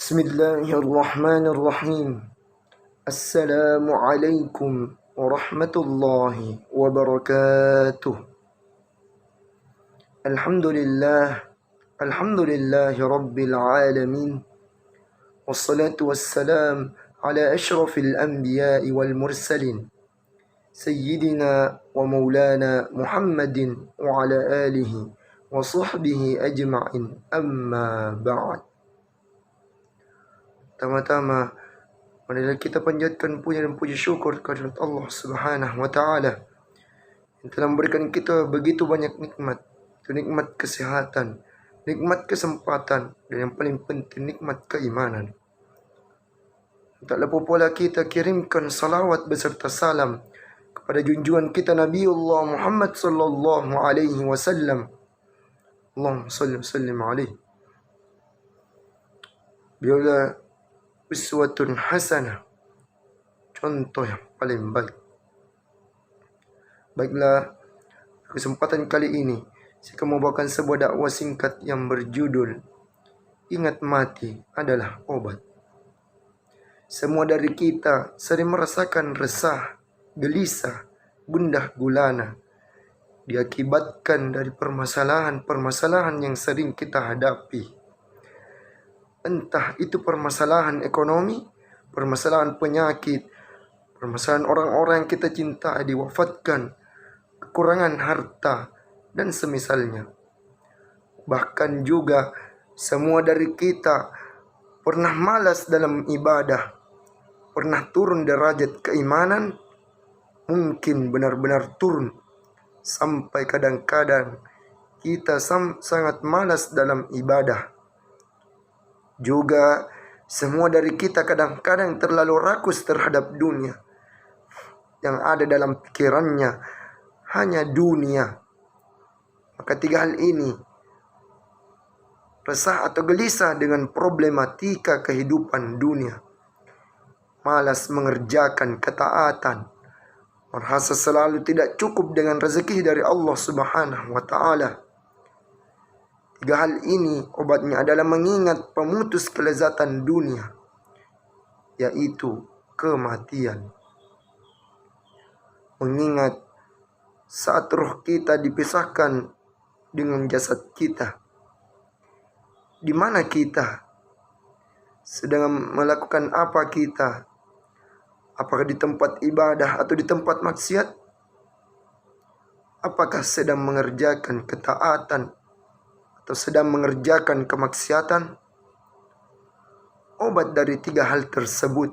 Bismillahirrahmanirrahim. Assalamualaikum warahmatullahi wabarakatuh. Alhamdulillahi rabbil alamin. Wassalatu wassalam ala ashrafil anbiya'i wal mursalin. Sayyidina wa maulana Muhammadin wa ala alihi wa sahbihi ajma'in, amma ba'd. Pertama-tama, marilah kita panjatkan puja dan puji syukur kepada Allah Subhanahu wa Ta'ala yang telah memberikan kita begitu banyak nikmat. Itu nikmat kesehatan, nikmat kesempatan, dan yang paling penting nikmat keimanan. Tak lupa pula kita kirimkan salawat beserta salam kepada junjungan kita Nabiullah Muhammad sallallahu alaihi wasallam. Allahumma salli wa sallim alaihi. Beliaulah uswatun hasanah, contoh yang paling baik. Baiklah, kesempatan kali ini saya akan membawakan sebuah dakwah singkat yang berjudul Ingat mati adalah obat. Semua dari kita sering merasakan resah, gelisah, gundah gulana diakibatkan dari permasalahan-permasalahan yang sering kita hadapi. Entah itu permasalahan ekonomi, permasalahan penyakit, permasalahan orang-orang yang kita cinta diwafatkan, kekurangan harta, dan semisalnya. Bahkan juga semua dari kita pernah malas dalam ibadah, pernah turun derajat keimanan, mungkin benar-benar turun, sampai kadang-kadang kita sangat malas dalam ibadah. Juga semua dari kita kadang-kadang terlalu rakus terhadap dunia. Yang ada dalam pikirannya hanya dunia. Maka tiga hal ini, resah atau gelisah dengan problematika kehidupan dunia, malas mengerjakan ketaatan, merasa selalu tidak cukup dengan rezeki dari Allah Subhanahu wa Ta'ala. Tiga hal ini obatnya adalah mengingat pemutus kelezatan dunia, yaitu kematian. Mengingat saat roh kita dipisahkan dengan jasad kita, di mana kita sedang melakukan apa kita? Apakah di tempat ibadah atau di tempat maksiat? Apakah sedang mengerjakan ketaatan atau sedang mengerjakan kemaksiatan? Obat dari tiga hal tersebut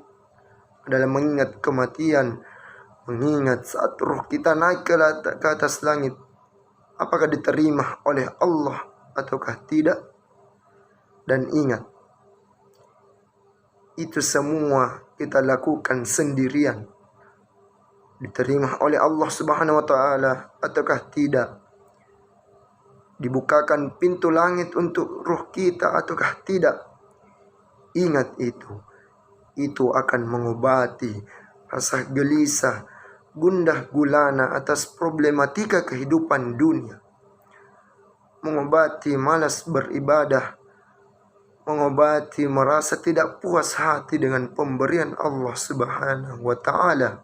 adalah mengingat kematian, mengingat saat ruh kita naik ke atas langit, apakah diterima oleh Allah ataukah tidak. Dan ingat, itu semua kita lakukan sendirian, diterima oleh Allah Subhanahu wa Ta'ala ataukah tidak. Dibukakan pintu langit untuk ruh kita ataukah tidak. Ingat itu akan mengobati rasa gelisah, gundah gulana atas problematika kehidupan dunia, mengobati malas beribadah, mengobati merasa tidak puas hati dengan pemberian Allah Subhanahu wa Ta'ala,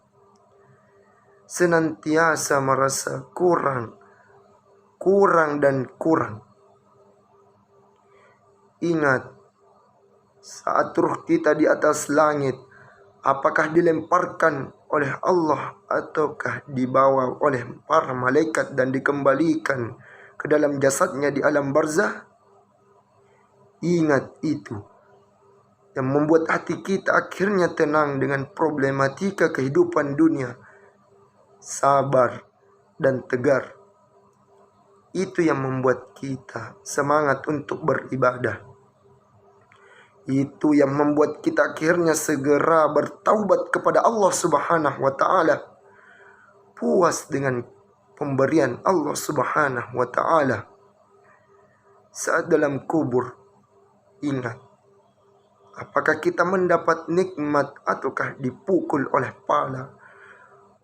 senantiasa merasa kurang dan kurang. Ingat, saat ruh kita di atas langit, apakah dilemparkan oleh Allah ataukah dibawa oleh para malaikat dan dikembalikan ke dalam jasadnya di alam barzah? Ingat itu yang membuat hati kita akhirnya tenang dengan problematika kehidupan dunia, sabar dan tegar. Itu yang membuat kita semangat untuk beribadah. Itu yang membuat kita akhirnya segera bertaubat kepada Allah Subhanahu wa Ta'ala, puas dengan pemberian Allah Subhanahu wa Ta'ala. Saat dalam kubur, ingat, apakah kita mendapat nikmat ataukah dipukul oleh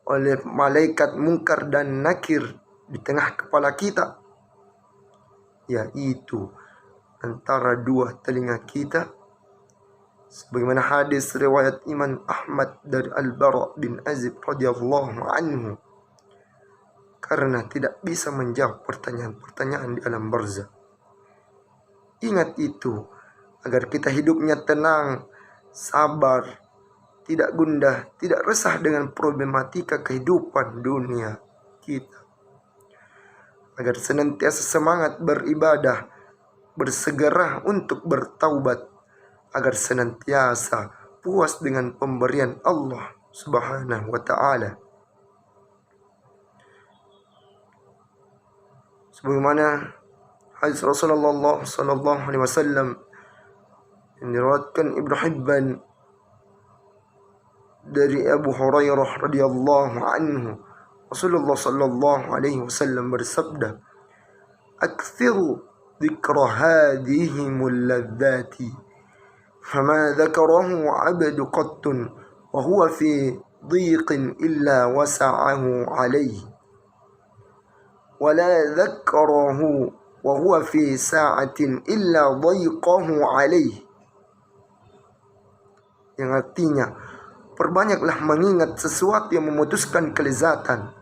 oleh malaikat mungkar dan nakir di tengah kepala kita, yaitu antara dua telinga kita Sebagaimana hadis riwayat Imam Ahmad dari Al-Bara bin Azib radhiyallahu anhu, karena tidak bisa menjawab pertanyaan-pertanyaan di alam barzakh. Ingat itu agar kita hidupnya tenang, sabar, tidak gundah, tidak resah dengan problematika kehidupan dunia kita. Agar senantiasa semangat beribadah, bersegera untuk bertaubat, agar senantiasa puas dengan pemberian Allah Subhanahu wa ta'ala. Sebagaimana hadis Rasulullah sallallahu alaihi wasallam yang diriwayatkan Ibnu Hibban dari Abu Hurairah radhiyallahu anhu, Rasulullah sallallahu alaihi wasallam bersabda, "Aktsiru dzikra hadhihimul ladzati, fama dzakarahu 'abdu qattun wa huwa fi dhiqin illa wasa'ahu 'alaihi, wa la dzakarahu wa huwa fi sa'atin illa dhayqahu 'alaihi." Yang artinya, perbanyaklah mengingat sesuatu yang memutuskan kelezatan.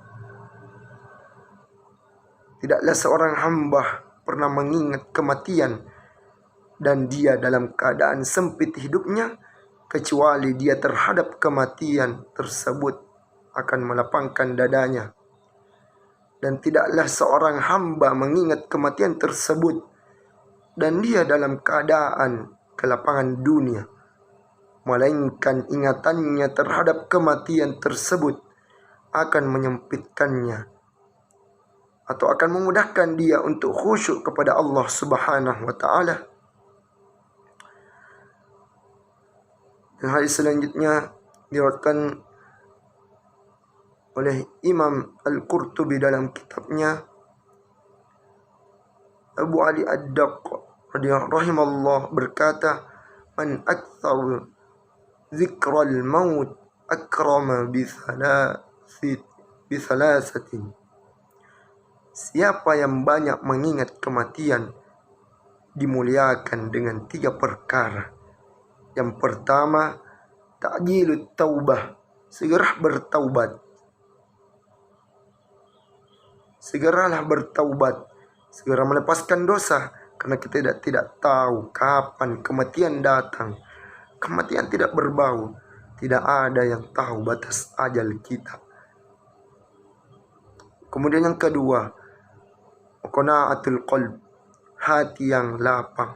Tidaklah seorang hamba pernah mengingat kematian dan dia dalam keadaan sempit hidupnya, kecuali dia terhadap kematian tersebut akan melapangkan dadanya. Dan tidaklah seorang hamba mengingat kematian tersebut dan dia dalam keadaan kelapangan dunia, melainkan ingatannya terhadap kematian tersebut akan menyempitkannya atau akan memudahkan dia untuk khusyuk kepada Allah Subhanahu wa ta'ala. Dan hadis selanjutnya diriwayatkan oleh Imam Al-Qurtubi dalam kitabnya Abu Ali Ad-Daqq rahimallahu berkata, "Man aktsar dzikral maut akrama bithalathatin." Siapa yang banyak mengingat kematian dimuliakan dengan 3 perkara. Yang pertama, ta'jilut taubah, segera bertaubat. Segeralah bertaubat, segera melepaskan dosa, karena kita tidak tahu kapan kematian datang. Kematian tidak berbau, tidak ada yang tahu batas ajal kita. Kemudian yang kedua, qana'atul qalb, hati yang lapang.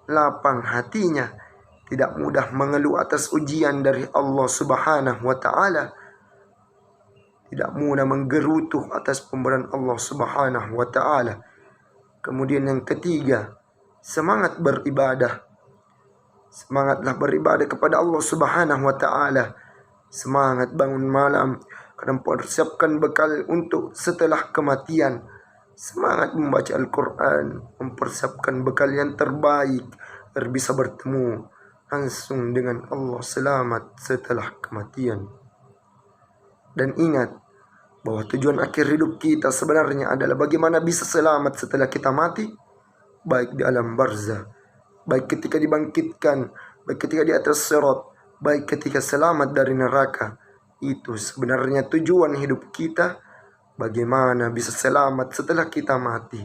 Lapang hatinya, tidak mudah mengeluh atas ujian dari Allah Subhanahu wa ta'ala, tidak mudah menggerutu atas pemberian Allah Subhanahu wa ta'ala. Kemudian yang ketiga, semangat beribadah. Semangatlah beribadah kepada Allah Subhanahu wa ta'ala. Semangat bangun malam karena mempersiapkan bekal untuk setelah kematian. Semangat membaca Al-Quran, mempersiapkan bekal yang terbaik agar bisa bertemu langsung dengan Allah selamat setelah kematian. Dan ingat bahwa tujuan akhir hidup kita sebenarnya adalah bagaimana bisa selamat setelah kita mati, baik di alam barzakh, baik ketika dibangkitkan, baik ketika di atas sirat, baik ketika selamat dari neraka. Itu sebenarnya tujuan hidup kita, bagaimana bisa selamat setelah kita mati.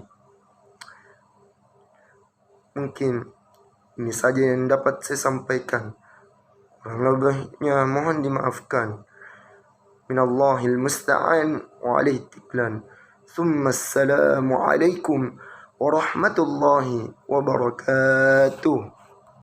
Mungkin ini saja yang dapat saya sampaikan. Kurang lebihnya mohon dimaafkan. Minallahil musta'an wa alaihi tiklan. Thumma assalamu alaikum warahmatullahi wabarakatuh.